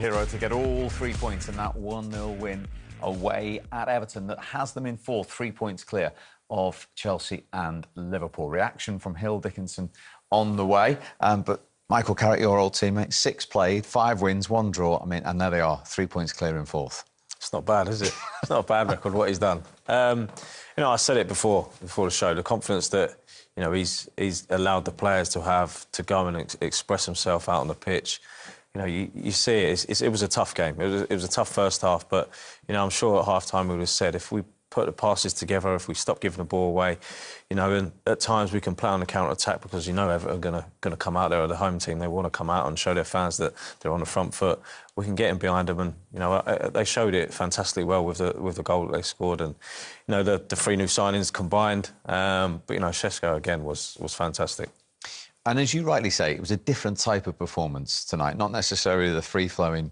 Hero to get all 3 points in that 1-0 win away at Everton that has them in fourth, 3 points clear of Chelsea and Liverpool. Reaction from Hill Dickinson on the way, but Michael Carrick, your old teammate, 6 played, 5 wins, 1 draw. I mean, and there they are, 3 points clear in fourth. It's not bad, is it? It's not a bad record what he's done. I said it before the show. The confidence that he's allowed the players to go and express himself out on the pitch. You see it. It was a tough game. It was a tough first half, but I'm sure at half time we would have said if we put the passes together, if we stop giving the ball away, and at times we can play on the counter attack because Everton are going to come out there, or the home team. They want to come out and show their fans that they're on the front foot. We can get in behind them, and they showed it fantastically well with the goal that they scored, and the 3 new signings combined. But Šeško again was fantastic. And as you rightly say, it was a different type of performance tonight, not necessarily the free-flowing,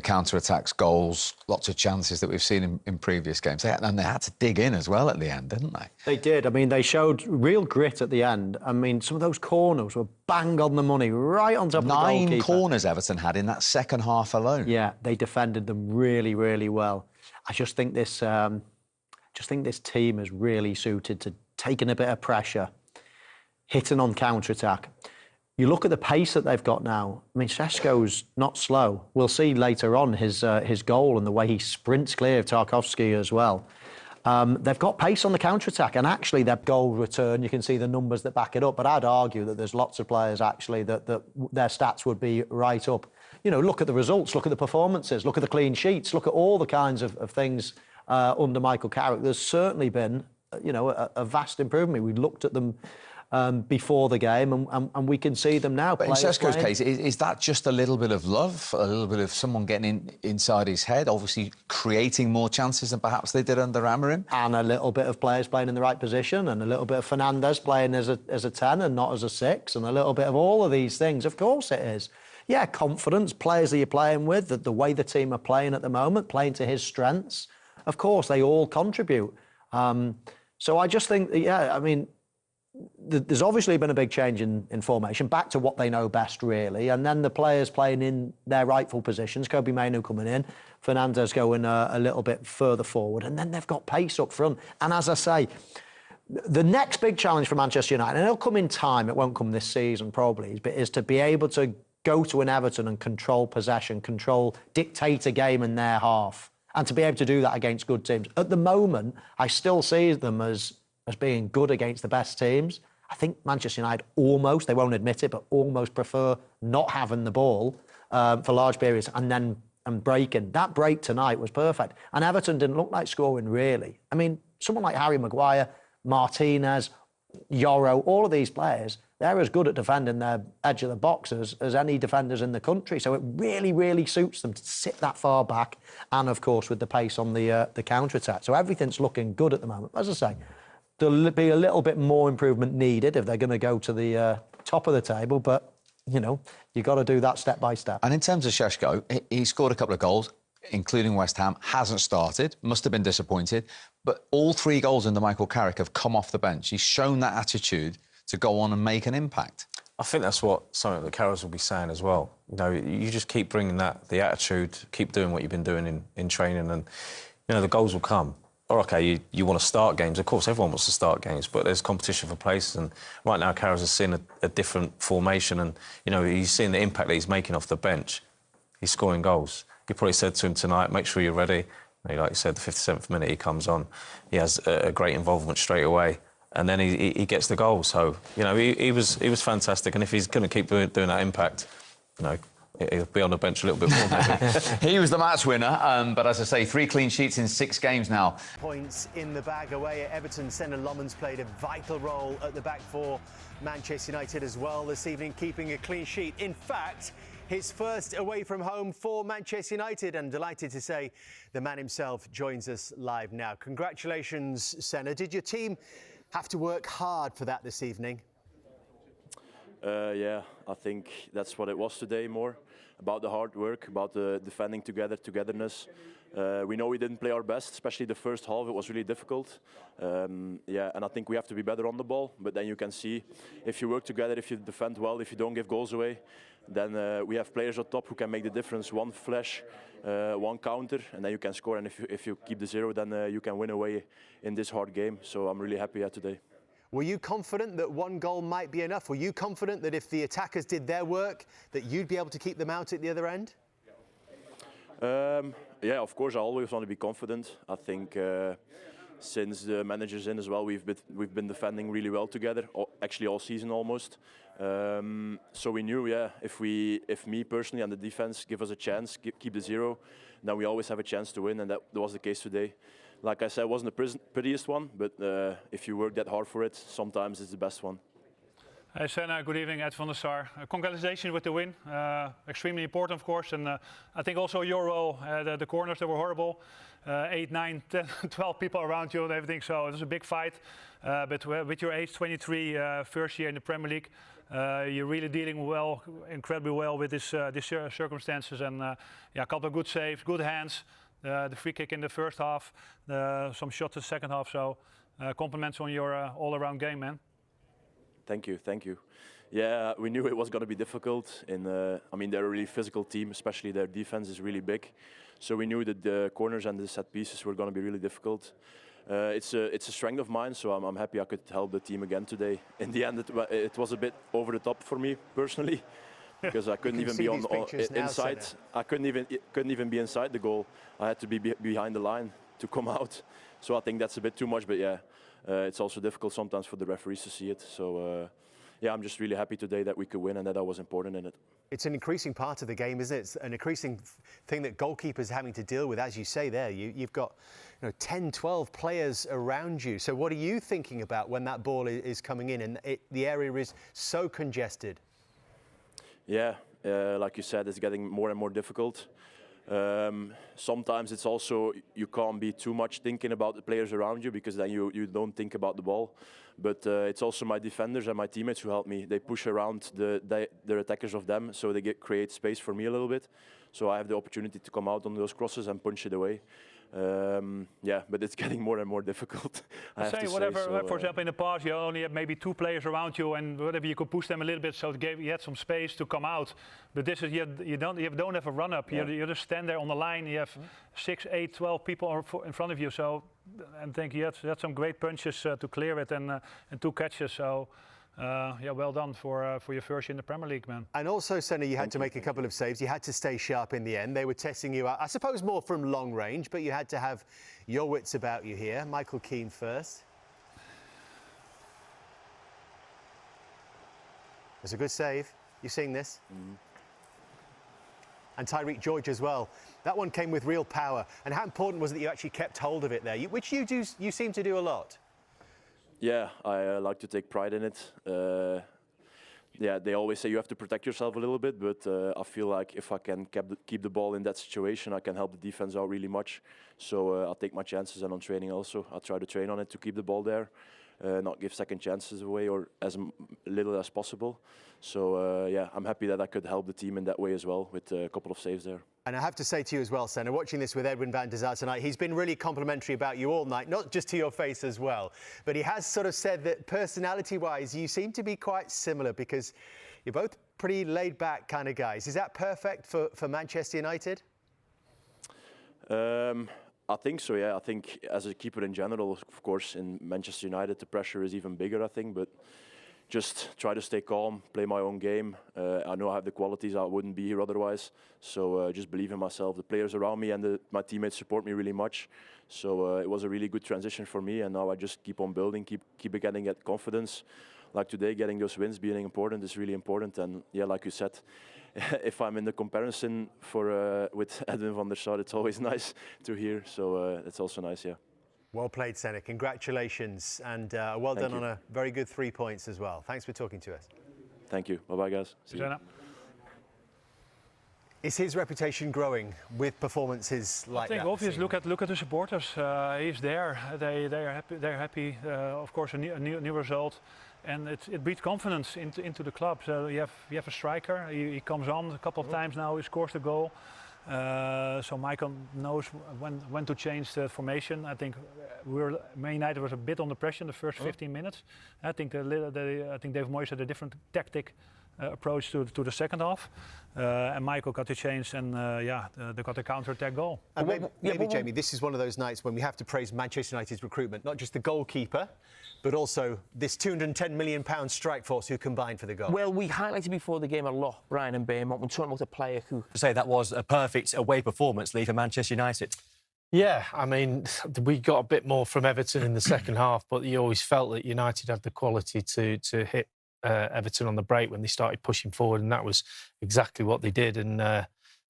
counter-attacks, goals, lots of chances that we've seen in previous games. And they had to dig in as well at the end, didn't they? They did. I mean, they showed real grit at the end. I mean, some of those corners were bang on the money, right on top of the goalkeeper. 9 corners Everton had in that second half alone. Yeah, they defended them really, really well. I just think this team is really suited to taking a bit of pressure, hitting on counter-attack. You look at the pace that they've got now. I mean, Šeško's not slow. We'll see later on his goal and the way he sprints clear of Tarkowski as well. They've got pace on the counter-attack, and actually their goal return, you can see the numbers that back it up, but I'd argue that there's lots of players actually that their stats would be right up. Look at the results, look at the performances, look at the clean sheets, look at all the kinds of things under Michael Carrick. There's certainly been, a vast improvement. We looked at them before the game, and we can see them now. But in Šeško's case, is that just a little bit of love, a little bit of someone getting inside his head, obviously creating more chances than perhaps they did under Amorim? And a little bit of players playing in the right position, and a little bit of Fernandes playing as a 10 and not as a 6, and a little bit of all of these things. Of course it is. Yeah, confidence, players that you're playing with, the way the team are playing at the moment, playing to his strengths. Of course, they all contribute. So I just think, there's obviously been a big change in formation, back to what they know best, really. And then the players playing in their rightful positions, Kobbie Mainoo coming in, Fernandes going a little bit further forward. And then they've got pace up front. And as I say, the next big challenge for Manchester United, and it'll come in time, it won't come this season probably, but is to be able to go to an Everton and control possession, dictate a game in their half, and to be able to do that against good teams. At the moment, I still see them as being good against the best teams. I think Manchester United almost, they won't admit it, but almost prefer not having the ball for large periods and breaking. That break tonight was perfect. And Everton didn't look like scoring, really. I mean, someone like Harry Maguire, Martinez, Yoro, all of these players, they're as good at defending their edge of the box as any defenders in the country. So it really, really suits them to sit that far back, and, of course, with the pace on the counter-attack. So everything's looking good at the moment. As I say, there'll be a little bit more improvement needed if they're going to go to the top of the table, but, you've got to do that step by step. And in terms of Šeško, he scored a couple of goals, including West Ham, hasn't started, must have been disappointed, but all 3 goals under Michael Carrick have come off the bench. He's shown that attitude to go on and make an impact. I think that's something that Carroll's will be saying as well. You just keep bringing the attitude, keep doing what you've been doing in training, and, the goals will come. Or, OK, you want to start games. Of course, everyone wants to start games, but there's competition for places. And right now, Carroll's has seen a different formation, and, he's seeing the impact that he's making off the bench. He's scoring goals. You probably said to him tonight, make sure you're ready. Like you said, the 57th minute he comes on. He has a great involvement straight away. And then he gets the goal. So, he was fantastic. And if he's going to keep doing that impact, he'll be on the bench a little bit more, maybe. He was the match winner, but as I say, 3 clean sheets in 6 games now. Points in the bag away at Everton. Senna Lommans played a vital role at the back for Manchester United as well this evening, keeping a clean sheet. In fact, his first away from home for Manchester United, and delighted to say the man himself joins us live now. Congratulations, Senna. Did your team have to work hard for that this evening? Yeah, I think that's what it was today more. about the hard work, about the defending togetherness. We know we didn't play our best, especially the first half. It was really difficult. Yeah, and I think we have to be better on the ball. But then you can see, if you work together, if you defend well, if you don't give goals away, then we have players on top who can make the difference. One flash, one counter, and then you can score. And if you keep the 0, then you can win away in this hard game. So I'm really happy today. Were you confident that 1 goal might be enough? Were you confident that if the attackers did their work, that you'd be able to keep them out at the other end? Yeah, of course, I always want to be confident. I think since the manager's in as well, we've been defending really well together, actually all season almost. So we knew, yeah, if me personally and the defense give us a chance, keep the 0, then we always have a chance to win, and that was the case today. Like I said, it wasn't the prettiest one, but if you work that hard for it, sometimes it's the best one. Hey Senna, good evening, Ed van der Sar. Congratulations with the win. Extremely important, of course, and I think also your role, the corners, they were horrible. 8, 9, 10, 12 people around you and everything, so it was a big fight. But with your age, 23, first year in the Premier League, you're really dealing well, incredibly well with these circumstances, and yeah, a couple of good saves, good hands. The free kick in the first half, some shots in the second half, so compliments on your all-around game, man. Thank you, thank you. Yeah, we knew it was going to be difficult. I mean, they're a really physical team, especially their defense is really big. So we knew that the corners and the set pieces were going to be really difficult. It's a strength of mine, so I'm happy I could help the team again today. In the end, it was a bit over the top for me personally, because I couldn't even be inside. I couldn't even be inside the goal. I had to be behind the line to come out. So I think that's a bit too much, but yeah. It's also difficult sometimes for the referees to see it. So, yeah, I'm just really happy today that we could win and that I was important in it. It's an increasing part of the game, isn't it? It's an increasing thing that goalkeepers are having to deal with, as you say there. You've got 10, 12 players around you. So what are you thinking about when that ball is coming in and the area is so congested? Yeah, like you said, it's getting more and more difficult. Sometimes it's also, you can't be too much thinking about the players around you, because then you don't think about the ball. But it's also my defenders and my teammates who help me. They push around the attackers of them, so they create space for me a little bit. So I have the opportunity to come out on those crosses and punch it away. Yeah, but it's getting more and more difficult. For example, in the past you only had maybe 2 players around you, and whatever you could push them a little bit, so you had some space to come out. But this is you don't have a run up. Yeah. You just stand there on the line. You have 6, 8, 12 people in front of you. So, and think you had some great punches to clear it, and 2 catches. So. Yeah, well done for your first year in the Premier League, man. And also, Senna, you had to make a couple of saves. You had to stay sharp in the end. They were testing you out, I suppose, more from long range, but you had to have your wits about you here. Michael Keane first. It's a good save. You seeing this? Mm-hmm. And Tyreek George as well. That one came with real power. And how important was it that you actually kept hold of it there, which you seem to do a lot? Yeah, I like to take pride in it. Yeah, they always say you have to protect yourself a little bit, but I feel like if I can keep the ball in that situation, I can help the defense out really much. So I'll take my chances, and on training also, I try to train on it to keep the ball there, not give second chances away, or as little as possible. So yeah, I'm happy that I could help the team in that way as well, with a couple of saves there. And I have to say to you as well, Senna, watching this with Edwin van der Sar tonight, he's been really complimentary about you all night, not just to your face as well. But he has sort of said that personality-wise, you seem to be quite similar, because you're both pretty laid-back kind of guys. Is that perfect for Manchester United? I think so, yeah. I think as a keeper in general, of course, in Manchester United, the pressure is even bigger, I think. But just try to stay calm, play my own game. I know I have the qualities, I wouldn't be here otherwise. So just believe in myself. The players around me and my teammates support me really much. So it was a really good transition for me, and now I just keep on building, keep getting that confidence. Like today, getting those wins, being important is really important. And yeah, like you said, if I'm in the comparison with Edwin van der Sar, it's always nice to hear. So it's also nice, yeah. Well played, Senna. Congratulations, and well done on a very good 3 points as well. Thanks for talking to us. Thank you. Bye-bye, guys. See you. Is his reputation growing with performances like that? I think obviously look at the supporters. He's there. They are happy. They're happy. Of course, a new result. and it breeds confidence into the club. So you have a striker. He comes on a couple of times now. He scores the goal. So Michael knows when to change the formation. I think Man United was a bit under pressure in the first 15 minutes. I think Dave Moyes had a different tactic approach to the second half, and Michael got to change, and they got a counter-attack goal. Maybe Jamie, this is one of those nights when we have to praise Manchester United's recruitment, not just the goalkeeper, but also this £210 million strike force who combined for the goal. Well, we highlighted before the game a lot, Brian and Beaumont, when talking about a player who... Say that was a perfect away performance, Lee, for Manchester United. Yeah, I mean, we got a bit more from Everton in the second half, but you always felt that United had the quality to hit Everton on the break when they started pushing forward, and that was exactly what they did. And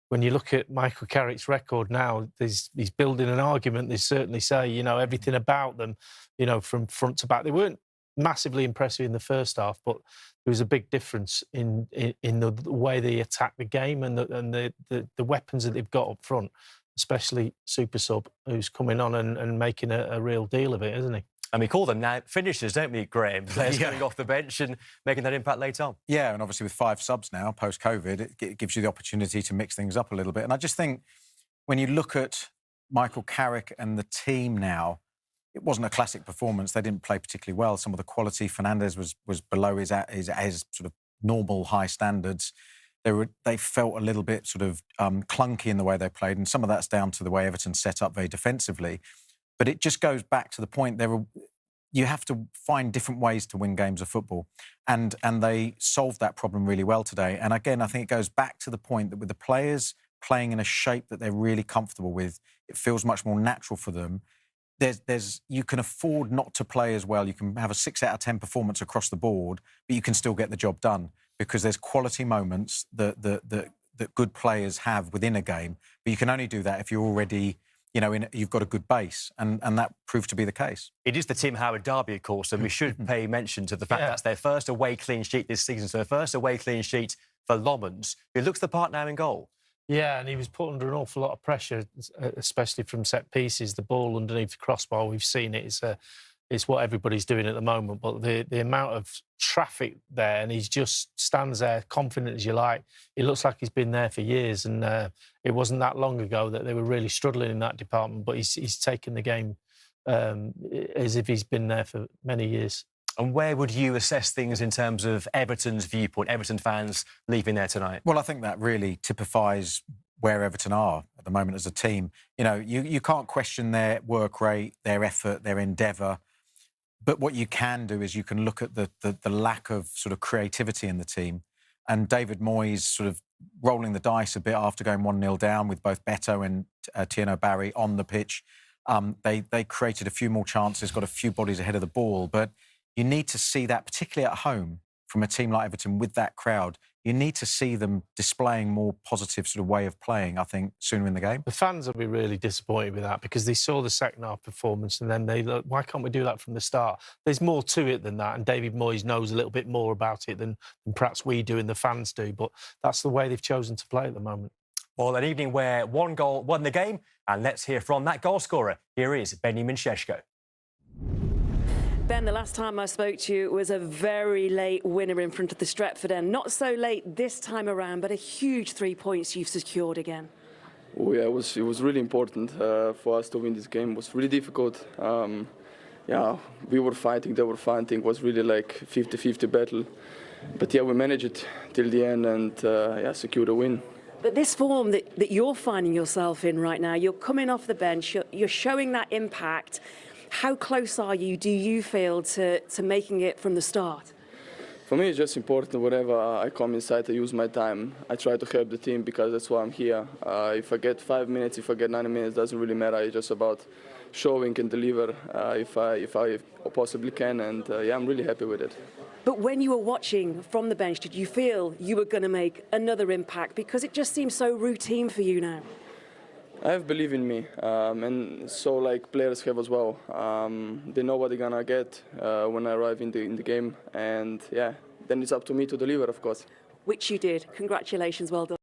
when you look at Michael Carrick's record now, he's building an argument. They certainly say, you know, everything about them, you know, from front to back. They weren't massively impressive in the first half, but there was a big difference in the way they attack the game and the weapons that they've got up front, especially Super Sub, who's coming on and making a real deal of it, isn't he? And we call them now finishers, don't we, Graham? Players coming off the bench and making that impact late on. Yeah, and obviously with 5 subs now, post-COVID, it gives you the opportunity to mix things up a little bit. And I just think when you look at Michael Carrick and the team now, it wasn't a classic performance. They didn't play particularly well. Some of the quality, Fernandes was below his sort of normal high standards. They felt a little bit sort of clunky in the way they played, and some of that's down to the way Everton set up very defensively. But it just goes back to the point you have to find different ways to win games of football. And they solved that problem really well today. And again, I think it goes back to the point that with the players playing in a shape that they're really comfortable with, it feels much more natural for them. You can afford not to play as well. You can have a 6 out of 10 performance across the board, but you can still get the job done because there's quality moments that good players have within a game. But you can only do that if you're already... you've got a good base, and that proved to be the case. It is the Tim Howard derby, of course, and we should pay mention to the fact that's their first away clean sheet this season. So their first away clean sheet for Lomans, who looks the part now in goal. Yeah, and he was put under an awful lot of pressure, especially from set pieces. The ball underneath the crossbar, we've seen it. It's what everybody's doing at the moment. But the amount of traffic there, and he just stands there confident as you like. He looks like he's been there for years, and it wasn't that long ago that they were really struggling in that department. But he's taken the game as if he's been there for many years. And where would you assess things in terms of Everton's viewpoint, Everton fans leaving there tonight? Well, I think that really typifies where Everton are at the moment as a team. You can't question their work rate, their effort, their endeavour. But what you can do is you can look at the lack of sort of creativity in the team. And David Moyes sort of rolling the dice a bit after going 1-0 down with both Beto and Tieno Barry on the pitch. They created a few more chances, got a few bodies ahead of the ball. But you need to see that, particularly at home, from a team like Everton with that crowd. You need to see them displaying more positive sort of way of playing, I think, sooner in the game. The fans will be really disappointed with that because they saw the second half performance and then they look, why can't we do that from the start? There's more to it than that, and David Moyes knows a little bit more about it than perhaps we do and the fans do, but that's the way they've chosen to play at the moment. Well, an evening where one goal won the game, and let's hear from that goal scorer. Here is Benjamin Šeško. Ben, the last time I spoke to you was a very late winner in front of the Stretford end. Not so late this time around, but a huge 3 points you've secured again. Oh, yeah, it was really important for us to win this game. It was really difficult. Yeah, we were fighting, they were fighting. It was really like 50-50 battle. But yeah, we managed it till the end and yeah, secured a win. But this form that you're finding yourself in right now, you're coming off the bench, you're showing that impact. How close are you, do you feel, to making it from the start? For me, it's just important whenever I come inside, I use my time. I try to help the team because that's why I'm here. If I get 5 minutes, if I get 90 minutes, doesn't really matter. It's just about showing and deliver if I possibly can, and yeah, I'm really happy with it. But when you were watching from the bench, did you feel you were going to make another impact? Because it just seems so routine for you now. I have belief in me, and so like players have as well. They know what they're gonna get when I arrive in the game, and yeah, then it's up to me to deliver, of course. Which you did. Congratulations, well done.